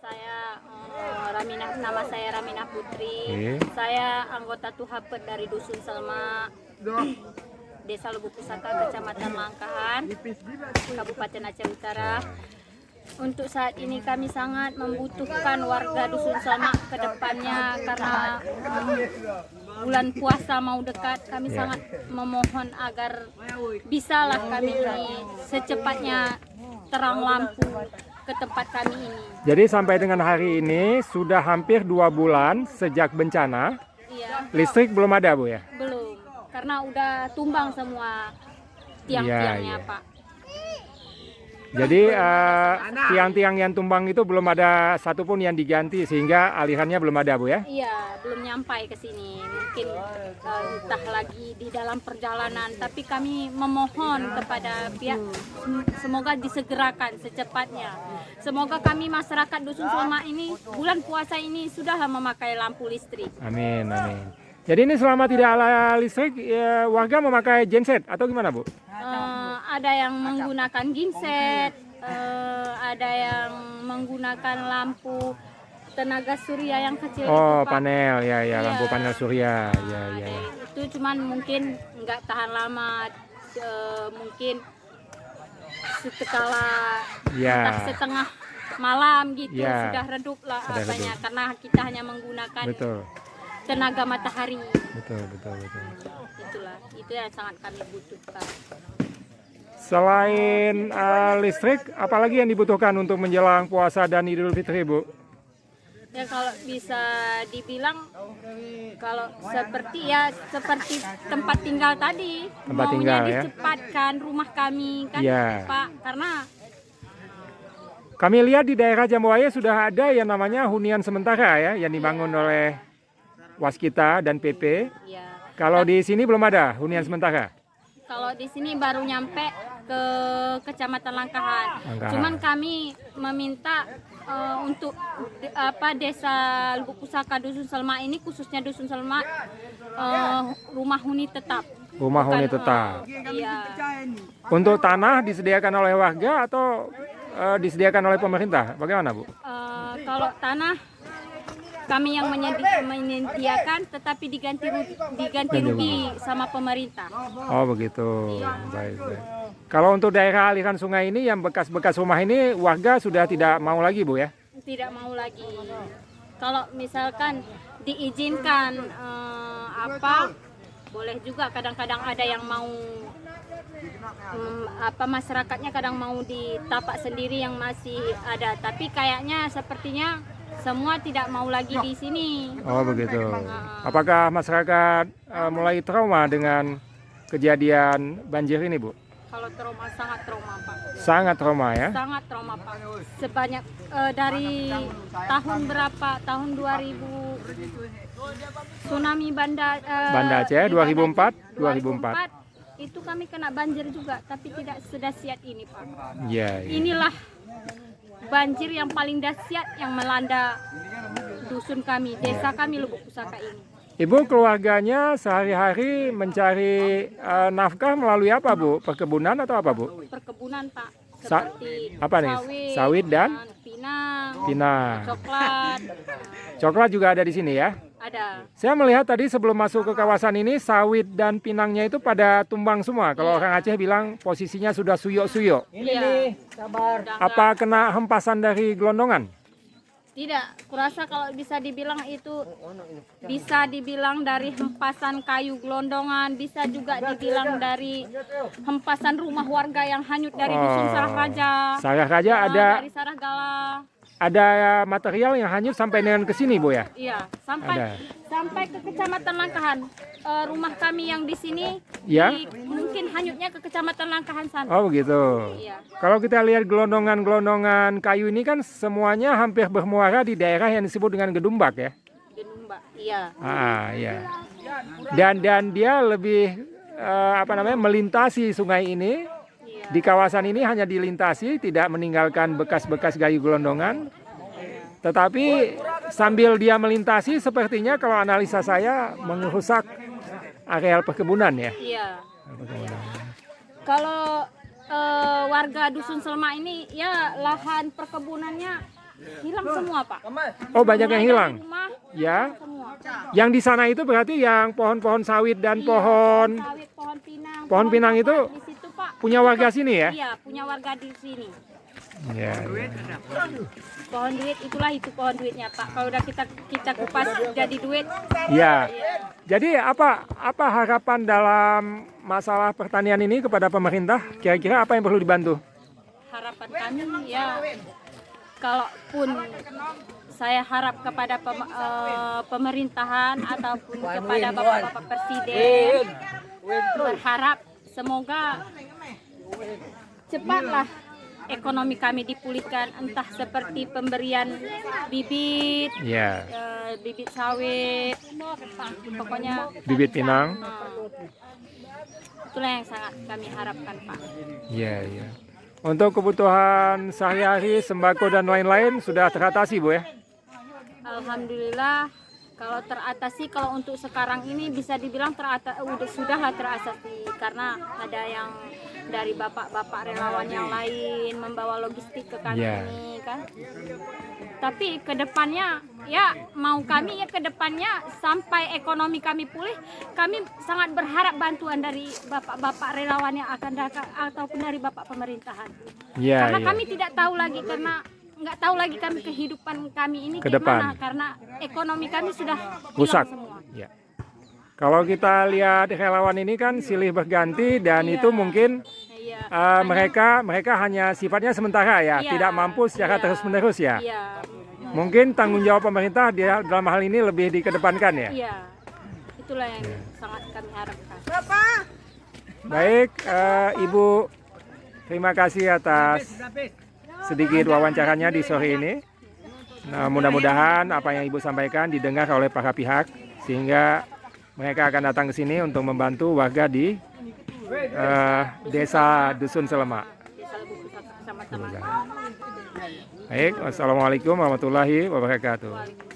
Saya nama saya Raminah Putri. Saya anggota Tuhapet dari Dusun Selma, Desa Lubuk Pusaka, Kecamatan Langkahan, Kabupaten Aceh Utara. Untuk saat ini kami sangat membutuhkan warga Dusun Selma ke depannya karena bulan puasa mau dekat. Kami sangat memohon agar bisalah kami ini secepatnya terang lampu ke tempat kami ini. Jadi sampai dengan hari ini sudah hampir 2 bulan sejak bencana. Iya. Listrik belum ada, Bu ya? Belum, karena udah tumbang semua tiang-tiangnya, Iya. Pak. Jadi tiang-tiang yang tumbang itu belum ada satupun yang diganti sehingga alirannya belum ada, Bu ya? Iya, belum nyampai ke sini. Mungkin entah lagi di dalam perjalanan, tapi kami memohon kepada pihak semoga disegerakan secepatnya. Semoga kami masyarakat Dusun Selma ini bulan puasa ini sudah memakai lampu listrik. Amin, amin. Jadi ini selama tidak ada listrik, ya, warga memakai genset atau gimana, Bu? Ada yang menggunakan genset, ada yang menggunakan lampu tenaga surya yang kecil itu, Oh, Pak. panel, ya, Iya. lampu panel surya, ya, Ada ya. itu cuman mungkin nggak tahan lama, mungkin setekala Ya. entah setengah malam gitu Ya. sudah redup lah Sudah apanya redup. karena kita hanya menggunakan Betul, tenaga matahari. betul, betul, betul. Itulah, itu yang sangat kami butuhkan. Selain listrik, apalagi yang dibutuhkan untuk menjelang puasa dan Idul Fitri, Bu? Ya kalau bisa dibilang kalau seperti tempat tinggal tadi, Tempat maunya tinggal, ya. dicepatkan rumah kami kan, Iya. Pak, karena Kami lihat di daerah Jambuaya sudah ada yang namanya hunian sementara ya, yang dibangun oleh Waskita dan PP. ya Kalau di sini belum ada hunian sementara. kalau di sini baru nyampe ke Kecamatan Langkahan. Langkahan. Cuman kami meminta untuk Desa Lubuk Pusaka Dusun Selma ini, khususnya Dusun Selma, rumah huni tetap. Rumah Bukan, huni tetap. Iya. Untuk tanah disediakan oleh warga atau disediakan oleh pemerintah? Bagaimana, Bu? Kalau tanah kami yang menyediakan, tetapi diganti rugi sama pemerintah. Oh, begitu. Baik, baik. Kalau untuk daerah aliran sungai ini yang bekas-bekas rumah ini warga sudah tidak mau lagi, Bu ya? Tidak mau lagi. Kalau misalkan diizinkan boleh juga, kadang-kadang ada yang mau masyarakatnya kadang mau ditapak sendiri yang masih ada, tapi kayaknya sepertinya semua tidak mau lagi di sini. Oh, begitu. Apakah masyarakat mulai trauma dengan kejadian banjir ini, Bu? Kalau trauma, sangat trauma, Pak. Sangat trauma ya? Sangat trauma, Pak. Sebanyak dari tahun berapa? Tahun 2000 tsunami Banda Aceh di 2004, 2004 itu kami kena banjir juga, tapi tidak sedahsyat ini, Pak. Iya, iya. Inilah banjir yang paling dahsyat yang melanda dusun kami, desa kami Lubuk Pusaka ini. Ibu keluarganya sehari-hari mencari nafkah melalui apa, Bu? Perkebunan atau apa, Bu? Perkebunan, Pak. Sa- Seperti apa nih? Sawit dan pinang, pinang. coklat, Coklat juga ada di sini ya? ada. Saya melihat tadi sebelum masuk ke kawasan ini sawit dan pinangnya itu pada tumbang semua. Kalau orang Aceh bilang posisinya sudah suyok-suyok. Iya. Apa kena hempasan dari gelondongan? Tidak, kurasa kalau bisa dibilang itu bisa dibilang dari hempasan kayu gelondongan, bisa juga dibilang dari hempasan rumah warga yang hanyut dari dusun Sarah Raja. Sarah Raja Dari Sarah Gala. ada material yang hanyut sampai dengan ke sini, Bu ya? Iya, sampai ke Kecamatan Langkahan. Rumah kami yang di sini Ya. mungkin hanyutnya ke Kecamatan Langkahan sana. Oh, begitu. Iya. Kalau kita lihat gelondongan-gelondongan kayu ini kan semuanya hampir bermuara di daerah yang disebut dengan Gedumbak ya. Gedung, Mbak. Iya. Iya. Dan dia lebih melintasi sungai ini. Iya. Di kawasan ini hanya dilintasi, tidak meninggalkan bekas-bekas kayu gelondongan. Tetapi sambil dia melintasi sepertinya kalau analisa saya merusak areal perkebunan ya. Iya. Kalau warga Dusun Selma ini ya lahan perkebunannya hilang semua Pak. Oh, banyak yang Mulai hilang. dari rumah, Ya. semua. Yang di sana itu berarti yang pohon-pohon sawit dan Iya, pohon sawit, pohon pinang itu coklat di situ Pak. punya warga sini ya? Iya, punya warga di sini. Ya. Pohon duit itulah itu pohon duitnya Pak. Kalau udah kita kupas jadi duit. Ya. Jadi apa harapan dalam masalah pertanian ini kepada pemerintah? Kira-kira apa yang perlu dibantu? Harapan kami ya, kalaupun saya harap kepada pemerintahan ataupun kepada Bapak-Bapak Presiden, berharap semoga cepatlah ekonomi kami dipulihkan, entah seperti pemberian bibit, Ya. bibit sawit, pokoknya Bibit pinang. itulah yang sangat kami harapkan Pak. Iya, iya. Untuk kebutuhan sehari-hari, sembako dan lain-lain sudah teratasi, Bu ya? Alhamdulillah, kalau teratasi, kalau untuk sekarang ini bisa dibilang sudahlah teratasi, karena ada yang dari bapak-bapak relawan yang lain membawa logistik ke kami ini kan. Tapi kedepannya ya mau kami ya kedepannya sampai ekonomi kami pulih, kami sangat berharap bantuan dari bapak-bapak relawan yang akan datang ataupun dari bapak pemerintahan. Ya, Karena ya. kami tidak tahu lagi, karena nggak tahu lagi kami kehidupan kami ini Ke depan. gimana, karena ekonomi kami sudah Rusak. hilang semua. Ya. Kalau kita lihat relawan ini kan silih berganti dan Iya. itu mungkin Iya. mereka hanya sifatnya sementara ya, Iya. tidak mampu secara Iya. terus-menerus ya. Iya. Mungkin tanggung jawab pemerintah dia dalam hal ini lebih dikedepankan ya. Iya. Itulah yang sangat kami harapkan. Baik, Ibu, terima kasih atas sedikit wawancaranya di sore ini. Nah, mudah-mudahan apa yang Ibu sampaikan didengar oleh para pihak sehingga mereka akan datang ke sini untuk membantu warga di desa Dusun Selema. Desa Lebu Pusaka, Kecamatan Langkahan. Baik, wassalamualaikum warahmatullahi wabarakatuh.